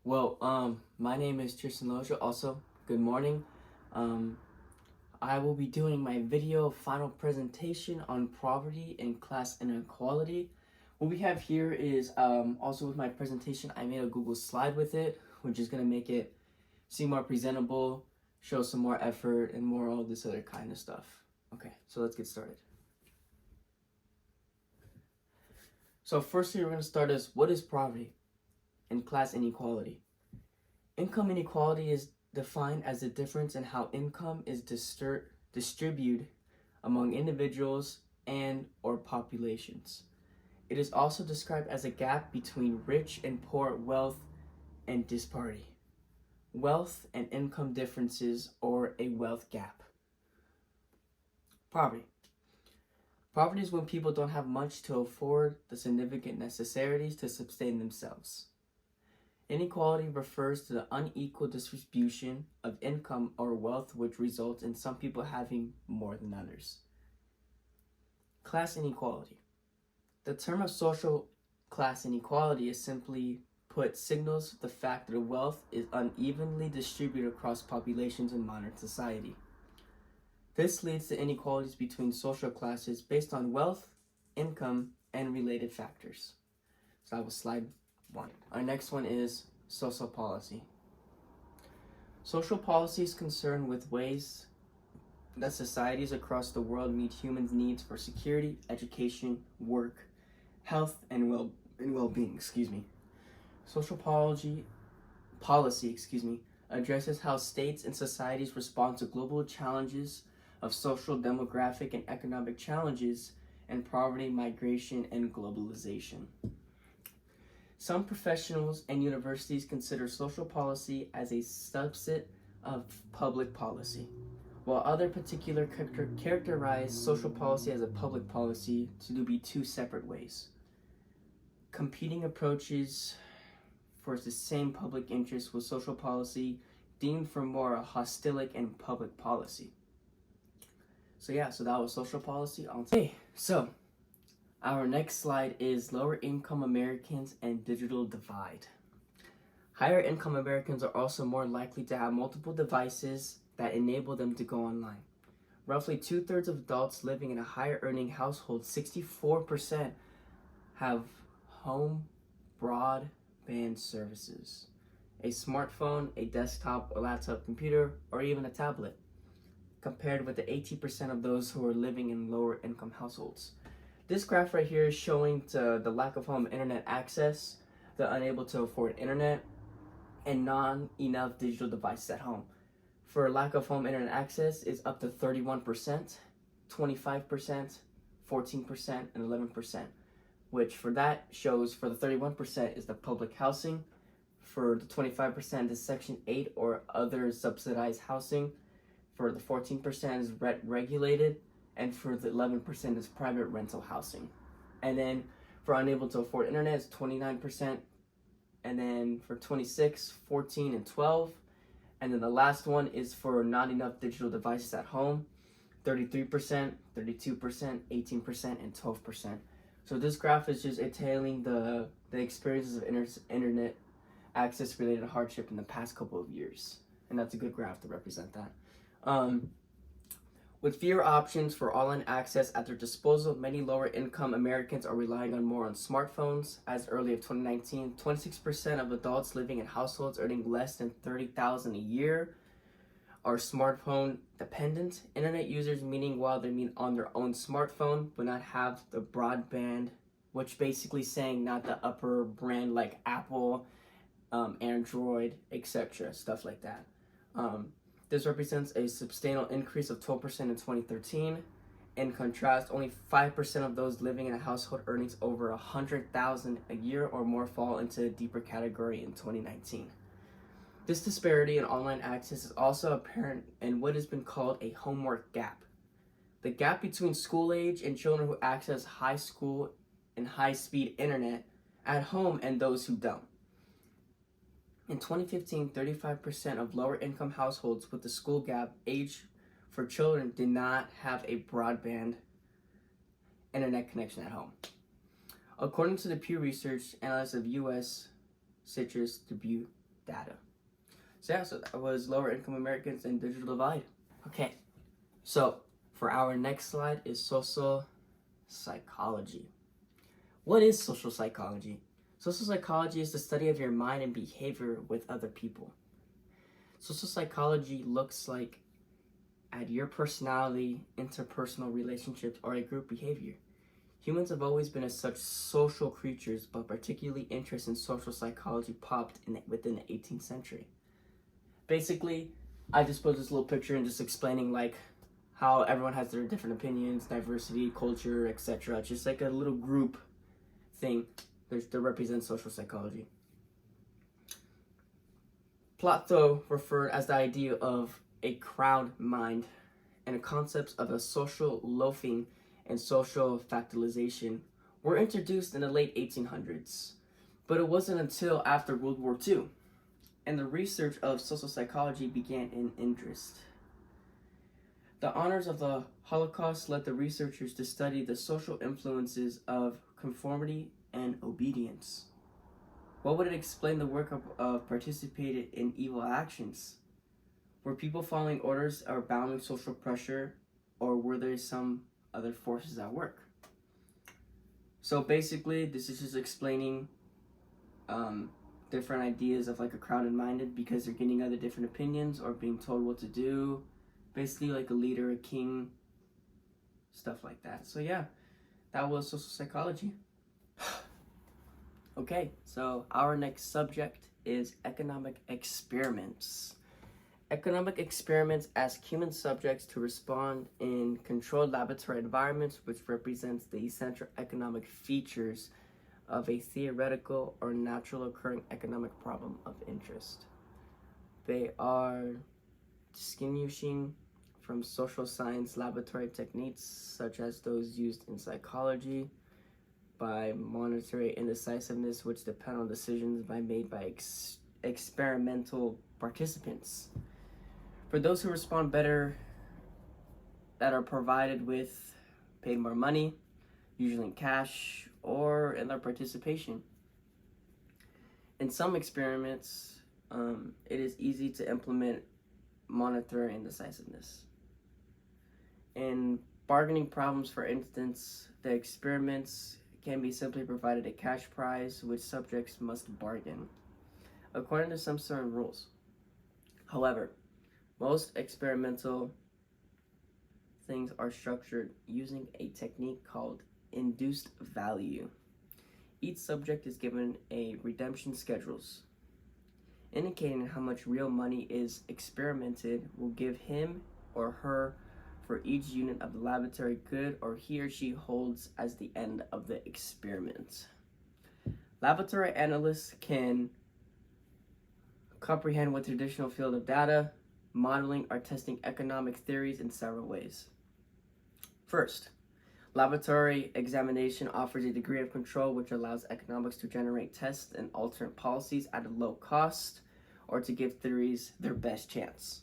My name is Tristan Loja. Also, good morning. Um, I will be doing my video final presentation on poverty and class inequality. What we have here is also with my presentation, I made a Google slide with it, which is going to make it seem more presentable, show some more effort, and more all this other kind of stuff. Okay, so let's get started. So firstly, we're going to start as what is poverty and class inequality. Income inequality is defined as the difference in how income is distributed among individuals and or populations. It is also described as a gap between rich and poor wealth and disparity. Wealth and income differences or a wealth gap. Poverty. Poverty is when people don't have much to afford the significant necessities to sustain themselves. Inequality refers to the unequal distribution of income or wealth which results in some people having more than others. Class inequality. The term of social class inequality is simply put signals the fact that wealth is unevenly distributed across populations in modern society. This leads to inequalities between social classes based on wealth, income, and related factors. So that was slide 1. Our next one is social policy. Social policy is concerned with ways that societies across the world meet humans' needs for security, education, work, health, and well-being. Social policy addresses how states and societies respond to global challenges of social, demographic, and economic challenges, and poverty, migration, and globalization. Some professionals and universities consider social policy as a subset of public policy, while other particular characterize social policy as a public policy to be two separate ways. Competing approaches for the same public interest with social policy deemed for more hostilic and public policy. So that was social policy. Okay, so our next slide is lower income Americans and digital divide. Higher income Americans are also more likely to have multiple devices that enable them to go online. Roughly 2/3 of adults living in a higher earning household, 64%, have home broadband services, a smartphone, a desktop, a laptop computer, or even a tablet, compared with the 18% of those who are living in lower income households. This graph right here is showing the lack of home internet access, the unable to afford internet, and non-enough digital devices at home. For lack of home internet access is up to 31%, 25%, 14%, and 11%, which for that shows for the 31% is the public housing, for the 25% is Section 8 or other subsidized housing, for the 14% is regulated, and for the 11% is private rental housing. And then for unable to afford internet is 29%, and then for 26, 14, and 12. And then the last one is for not enough digital devices at home, 33%, 32%, 18%, and 12%. So this graph is just detailing the experiences of internet access related hardship in the past couple of years. And that's a good graph to represent that. With fewer options for online access at their disposal, many lower income Americans are relying more on smartphones. As early as 2019, 26% of adults living in households earning less than $30,000 a year are smartphone dependent. Internet users, meaning while they mean on their own smartphone, but not have the broadband, which basically saying not the upper brand like Apple, Android, etc., stuff like that. This represents a substantial increase of 12% in 2013. In contrast, only 5% of those living in a household earnings over $100,000 a year or more fall into a deeper category in 2019. This disparity in online access is also apparent in what has been called a homework gap. The gap between school age and children who access high school and high-speed internet at home and those who don't. In 2015, 35% of lower income households with the school gap age for children did not have a broadband internet connection at home. According to the Pew Research analysis of U.S. Citrus data. So yeah, so that was lower income Americans and digital divide. Okay, so for our next slide is social psychology. What is social psychology? Social psychology is the study of your mind and behavior with other people. Social psychology looks like at your personality, interpersonal relationships, or a group behavior. Humans have always been as such social creatures, but particularly interest in social psychology popped within the 18th century. Basically, I just put this little picture and just explaining like how everyone has their different opinions, diversity, culture, etc. It's just like a little group thing that represents social psychology. Plato referred as the idea of a crowd mind and the concepts of a social loafing and social factalization were introduced in the late 1800s, but it wasn't until after World War II, and the research of social psychology began in interest. The honors of the Holocaust led the researchers to study the social influences of conformity and obedience. What would it explain the work of participated in evil actions? Were people following orders or bowing social pressure, or were there some other forces at work? So basically, this is just explaining different ideas of like a crowded minded because they're getting other different opinions or being told what to do. Basically like a leader, a king, stuff like that. So yeah, that was social psychology. Okay, so our next subject is economic experiments. Economic experiments ask human subjects to respond in controlled laboratory environments, which represents the essential economic features of a theoretical or natural occurring economic problem of interest. They are distinguishing from social science laboratory techniques such as those used in psychology by monetary indecisiveness, which depend on decisions made by experimental participants. For those who respond better, that are provided with paid more money, usually in cash or in their participation. In some experiments, it is easy to implement monetary indecisiveness. In bargaining problems, for instance, the experiments can be simply provided a cash prize which subjects must bargain, according to some certain rules. However, most experimental things are structured using a technique called induced value. Each subject is given a redemption schedules, indicating how much real money is experimented will give him or her for each unit of the laboratory good or he or she holds as the end of the experiment. Laboratory analysts can comprehend with traditional field of data, modeling or testing economic theories in several ways. First, laboratory examination offers a degree of control which allows economics to generate tests and alternate policies at a low cost or to give theories their best chance.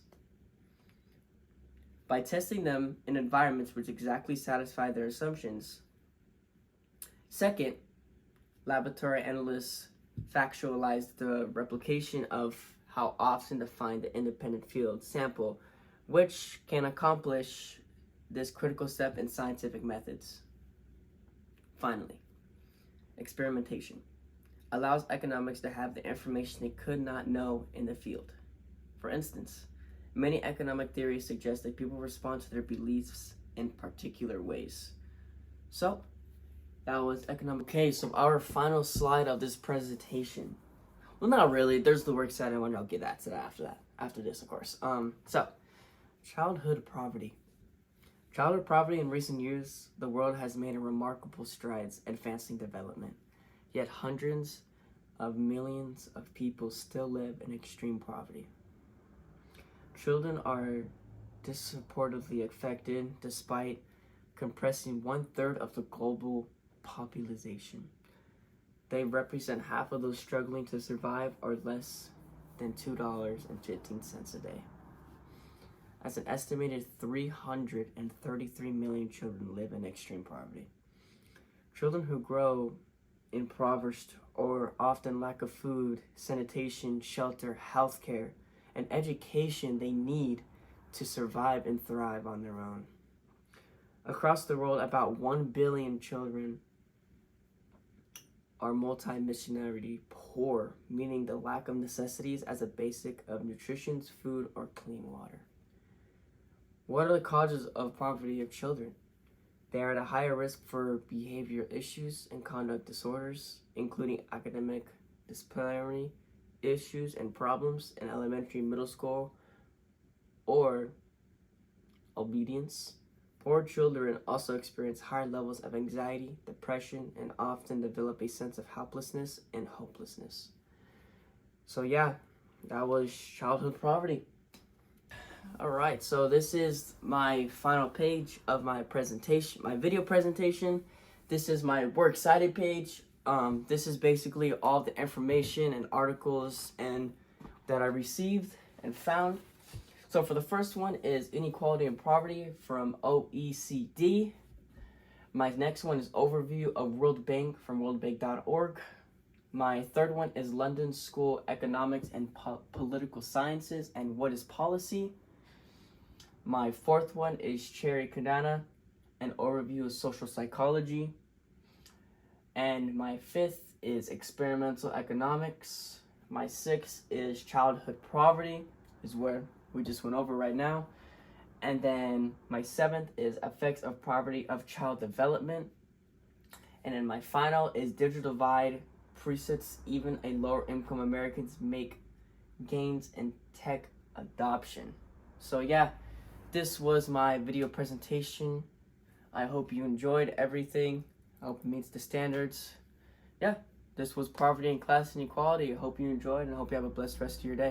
By testing them in environments which exactly satisfy their assumptions. Second, laboratory analysts factualize the replication of how often to find the independent field sample, which can accomplish this critical step in scientific methods. Finally, experimentation allows economics to have the information they could not know in the field. For instance, many economic theories suggest that people respond to their beliefs in particular ways. So, that was economic. Okay, so our final slide of this presentation. Well, not really. There's the work side, and I'll get that to that after this, of course. So, childhood poverty. Childhood poverty in recent years, the world has made remarkable strides advancing development. Yet hundreds of millions of people still live in extreme poverty. Children are disproportionately affected despite compressing 1/3 of the global population. They represent half of those struggling to survive or less than $2.15 a day. As an estimated 333 million children live in extreme poverty. Children who grow impoverished or often lack of food, sanitation, shelter, healthcare, and education they need to survive and thrive on their own. Across the world, about 1 billion children are multi-missionarily poor, meaning the lack of necessities as a basic of nutrition, food, or clean water. What are the causes of poverty of children? They are at a higher risk for behavior issues and conduct disorders, including academic disciplinary issues and problems in elementary, middle school, or obedience. Poor children also experience higher levels of anxiety, depression, and often develop a sense of helplessness and hopelessness. So yeah, that was childhood poverty. All right, so this is my final page of my presentation, my video presentation. This is my Works Cited page. This is basically all the information and articles and that I received and found. So for the first one is Inequality and Poverty from OECD. My next one is Overview of World Bank from worldbank.org. My third one is London School Economics and Political Sciences and What is Policy. My fourth one is Cherry Kadana, an overview of social psychology. And my fifth is Experimental Economics. My sixth is Childhood Poverty, is where we just went over right now. And then my seventh is Effects of Poverty of Child Development. And then my final is Digital Divide Presets even a lower income Americans make gains in tech adoption. So yeah, this was my video presentation. I hope you enjoyed everything. I hope it meets the standards. Yeah, this was Poverty and Class Inequality. I hope you enjoyed and I hope you have a blessed rest of your day.